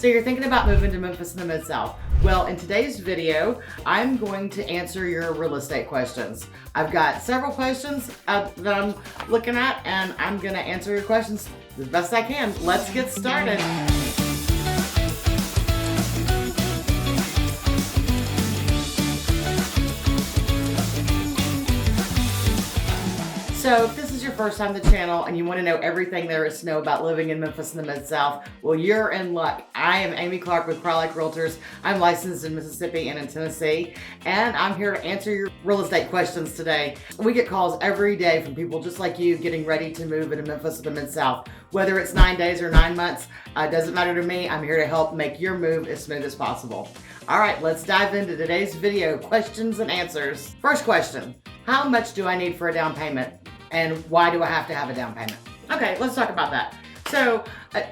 So you're thinking about moving to Memphis in the Mid-South. Well, in today's video, I'm going to answer your real estate questions. I've got several questions that I'm looking at, and I'm gonna answer your questions as best I can. Let's get started. So if this is your first time to the channel and you want to know everything there is to know about living in Memphis in the Mid-South, well, you're in luck. I am Amy Clark with Crowlike Realtors. I'm licensed in Mississippi and in Tennessee, and I'm here to answer your real estate questions today. We get calls every day from people just like you getting ready to move into Memphis in the Mid-South. Whether it's 9 days or 9 months, doesn't matter to me. I'm here to help make your move as smooth as possible. All right, let's dive into today's video, questions and answers. First question, how much do I need for a down payment? And why do I have to have a down payment? Okay, let's talk about that. So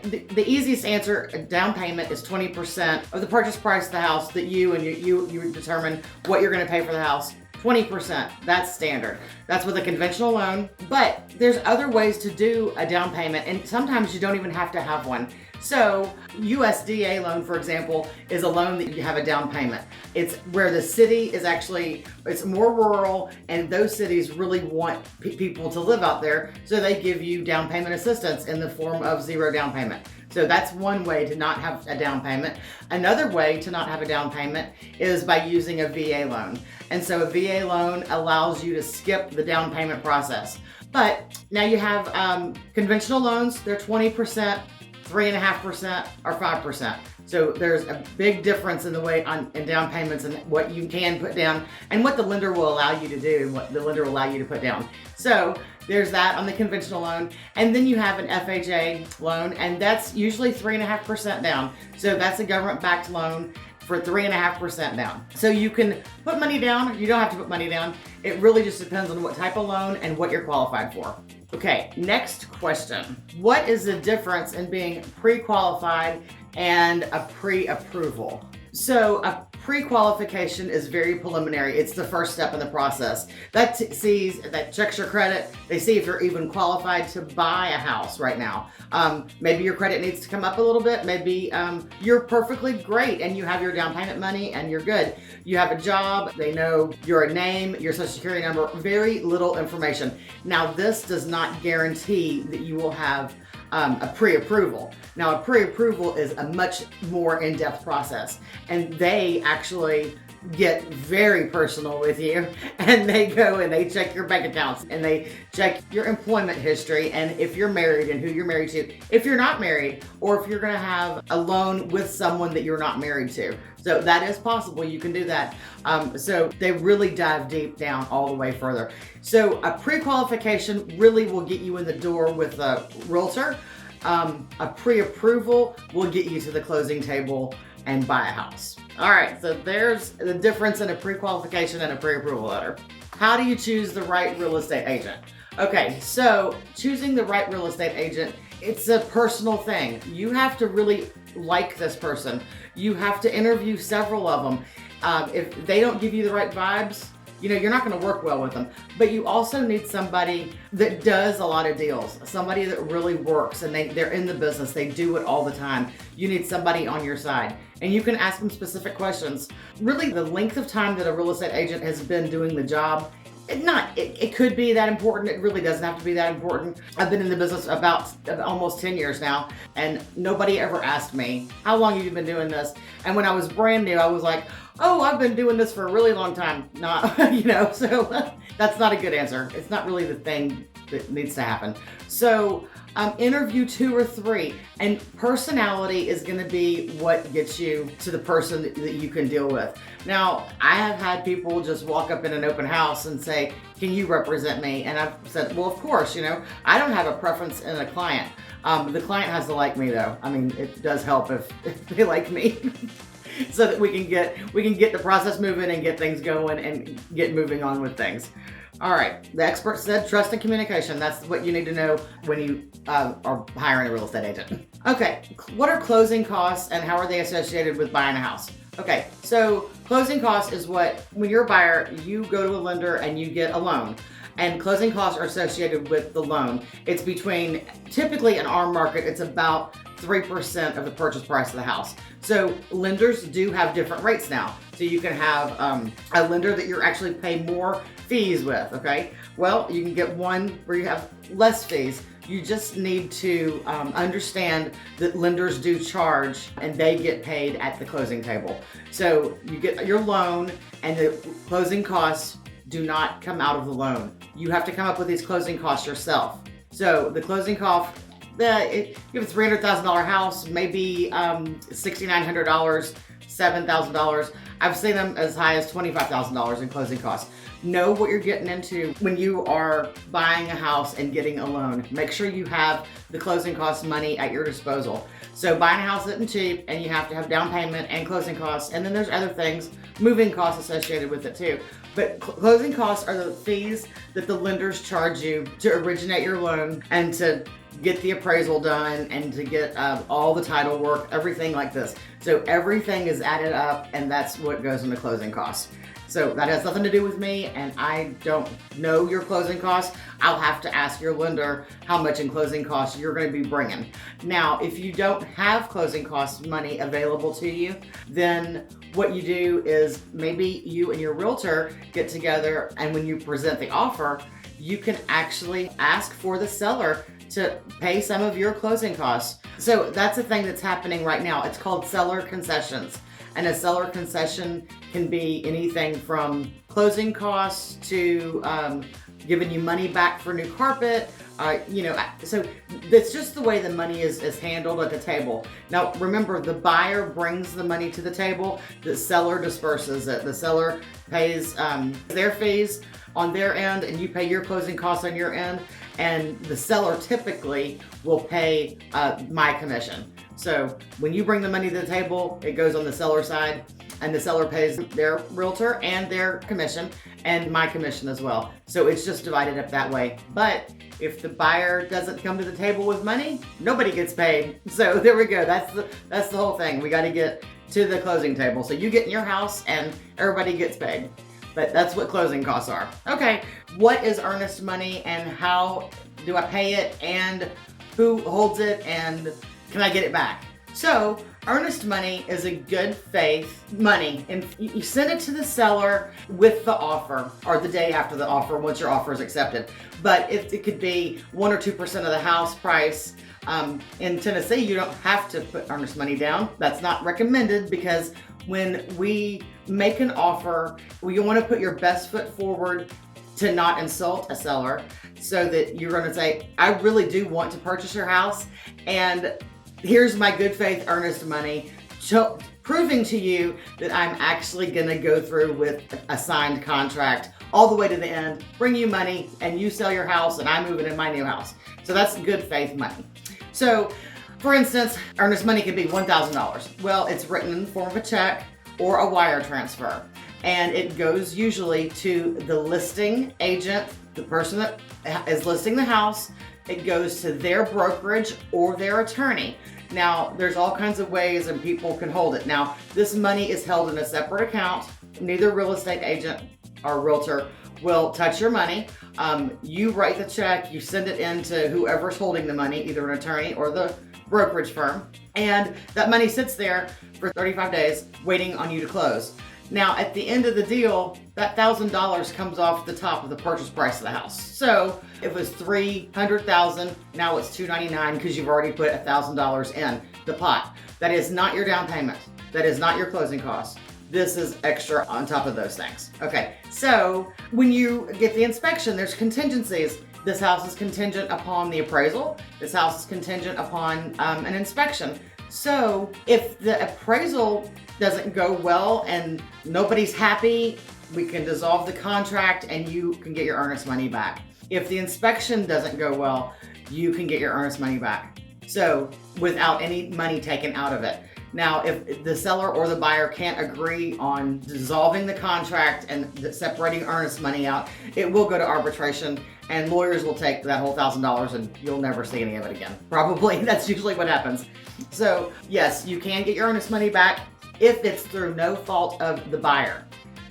the easiest answer, a down payment is 20% of the purchase price of the house that you determine what you're gonna pay for the house. 20%, that's standard. That's with a conventional loan, but there's other ways to do a down payment, and sometimes you don't even have to have one. So USDA loan, for example, is a loan that you have a down payment. It's where the city is actually, it's more rural, and those cities really want people to live out there, so they give you down payment assistance in the form of zero down payment. So that's one way to not have a down payment. Another way to not have a down payment is by using a VA loan. And so a VA loan allows you to skip the down payment process. But now you have conventional loans, they're 20%, 3.5%, or 5%. So there's a big difference in the way in down payments and what you can put down and what the lender will allow you to do and what the lender will allow you to put down. So there's that on the conventional loan. And then you have an FHA loan, and that's usually 3.5% down. So that's a government-backed loan for 3.5% down. So you can put money down, or you don't have to put money down. It really just depends on what type of loan and what you're qualified for. Okay, next question. What is the difference in being pre-qualified and a pre-approval? So a pre-qualification is very preliminary. It's the first step in the process. That checks your credit. They see if you're even qualified to buy a house right now. Maybe your credit needs to come up a little bit. Maybe you're perfectly great and you have your down payment money and you're good. You have a job. They know your name, your social security number, very little information. Now, this does not guarantee that you will have a pre-approval. Now, a pre-approval is a much more in-depth process, and they actually get very personal with you, and they go and they check your bank accounts and they check your employment history and if you're married and who you're married to, if you're not married, or if you're going to have a loan with someone that you're not married to. So that is possible. You can do that. So they really dive deep down all the way further. So a pre-qualification really will get you in the door with a realtor. A pre-approval will get you to the closing table and buy a house. All right, so there's the difference in a pre-qualification and a pre-approval letter. How do you choose the right real estate agent? Okay, so choosing the right real estate agent, it's a personal thing. You have to really like this person. You have to interview several of them. If they don't give you the right vibes, you're not going to work well with them. But you also need somebody that does a lot of deals, somebody that really works, and they're in the business. They do it all the time. You need somebody on your side, and you can ask them specific questions. Really, the length of time that a real estate agent has been doing the job, it could be that important. It really doesn't have to be that important. I've been in the business about almost 10 years now, and nobody ever asked me, how long have you been doing this? And when I was brand new, I was like, oh, I've been doing this for a really long time. Not, so that's not a good answer. It's not really the thing that needs to happen. So interview 2 or 3, and personality is going to be what gets you to the person that you can deal with. Now, I have had people just walk up in an open house and say, can you represent me? And I've said, well, of course, I don't have a preference in a client. The client has to like me, though. I mean, it does help if they like me. So that we can get the process moving and get things going and get moving on with things. All right, the expert said trust and communication. That's what you need to know when you are hiring a real estate agent. Okay, what are closing costs and how are they associated with buying a house? Okay, so closing costs is when you're a buyer, you go to a lender and you get a loan. And closing costs are associated with the loan. It's typically in our market, it's about 3% of the purchase price of the house. So lenders do have different rates now. So you can have a lender that you're actually pay more fees with, okay? Well, you can get one where you have less fees. You just need to understand that lenders do charge and they get paid at the closing table. So you get your loan and the closing costs do not come out of the loan. You have to come up with these closing costs yourself. So the closing cost, if you have a $300,000 house, maybe $6,900, $7,000. I've seen them as high as $25,000 in closing costs. Know what you're getting into when you are buying a house and getting a loan. Make sure you have the closing cost money at your disposal. So buying a house isn't cheap, and you have to have down payment and closing costs, and then there's other things, moving costs associated with it too. But closing costs are the fees that the lenders charge you to originate your loan and to get the appraisal done and to get all the title work, everything like this. So everything is added up, and that's what goes into closing costs. So that has nothing to do with me, and I don't know your closing costs. I'll have to ask your lender how much in closing costs you're going to be bringing. Now, if you don't have closing costs money available to you, then what you do is maybe you and your realtor get together, and when you present the offer, you can actually ask for the seller to pay some of your closing costs. So that's a thing that's happening right now. It's called seller concessions. And a seller concession can be anything from closing costs to giving you money back for new carpet. So that's just the way the money is handled at the table. Now, remember, the buyer brings the money to the table. The seller disperses it. The seller pays their fees on their end, and you pay your closing costs on your end. And the seller typically will pay my commission. So when you bring the money to the table, it goes on the seller side, and the seller pays their realtor and their commission and my commission as well. So it's just divided up that way. But if the buyer doesn't come to the table with money, nobody gets paid. So there we go. That's the whole thing. We got to get to the closing table. So you get in your house and everybody gets paid. But that's what closing costs are. Okay, what is earnest money and how do I pay it and who holds it and can I get it back? So earnest money is a good faith money, and you send it to the seller with the offer or the day after the offer once your offer is accepted. But it could be 1 or 2% of the house price. In Tennessee, you don't have to put earnest money down. That's not recommended because when we make an offer, you want to put your best foot forward to not insult a seller, so that you're going to say, I really do want to purchase your house, and here's my good faith earnest money, proving to you that I'm actually going to go through with a signed contract all the way to the end, bring you money, and you sell your house and I move it in my new house. So that's good faith money. So for instance, earnest money could be $1,000. Well, it's written in the form of a check or a wire transfer, and it goes usually to the listing agent, the person that is listing the house. It goes to their brokerage or their attorney. Now, there's all kinds of ways and people can hold it. Now, this money is held in a separate account. Neither real estate agent or realtor will touch your money. You write the check, you send it in to whoever's holding the money, either an attorney or the brokerage firm, and that money sits there for 35 days waiting on you to close. Now, at the end of the deal, that $1,000 comes off the top of the purchase price of the house. So if it was $300,000, now it's $299 because you've already put $1,000 in the pot. That is not your down payment. That is not your closing costs. This is extra on top of those things. Okay, so when you get the inspection, there's contingencies. This house is contingent upon the appraisal. This house is contingent upon an inspection. So if the appraisal doesn't go well and nobody's happy, we can dissolve the contract and you can get your earnest money back. If the inspection doesn't go well, you can get your earnest money back. So without any money taken out of it. Now, if the seller or the buyer can't agree on dissolving the contract and separating earnest money out, it will go to arbitration, and lawyers will take that whole $1,000 and you'll never see any of it again. Probably, that's usually what happens. So yes, you can get your earnest money back if it's through no fault of the buyer.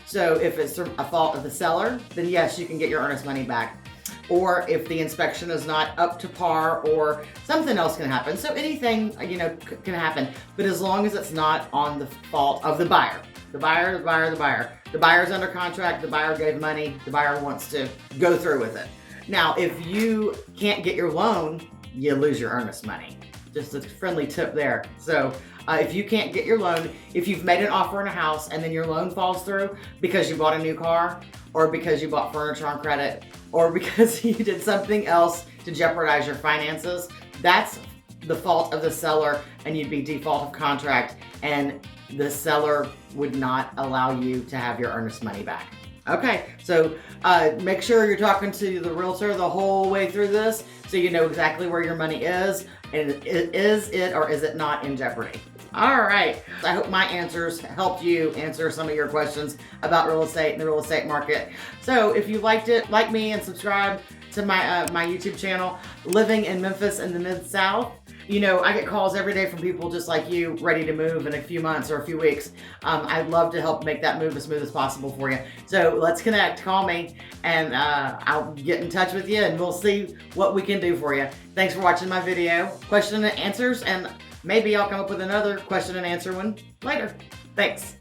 So if it's through a fault of the seller, then yes, you can get your earnest money back. or if the inspection is not up to par, or something else can happen. So anything, can happen, but as long as it's not on the fault of the buyer. The buyer's under contract, the buyer gave money, the buyer wants to go through with it. Now, if you can't get your loan, you lose your earnest money. Just a friendly tip there. So if you can't get your loan, if you've made an offer on a house and then your loan falls through because you bought a new car, or because you bought furniture on credit, or because you did something else to jeopardize your finances, that's the fault of the seller, and you'd be default of contract, and the seller would not allow you to have your earnest money back. Okay, so make sure you're talking to the realtor the whole way through this, so you know exactly where your money is, and is it or is it not in jeopardy. All right, I hope my answers helped you answer some of your questions about real estate and the real estate market. So if you liked it, like me and subscribe to my my YouTube channel, Living in Memphis in the Mid-South. I get calls every day from people just like you, ready to move in a few months or a few weeks. I'd love to help make that move as smooth as possible for you. So let's connect, call me, and I'll get in touch with you, and we'll see what we can do for you. Thanks for watching my video, question and answers, and maybe I'll come up with another question and answer one later. Thanks.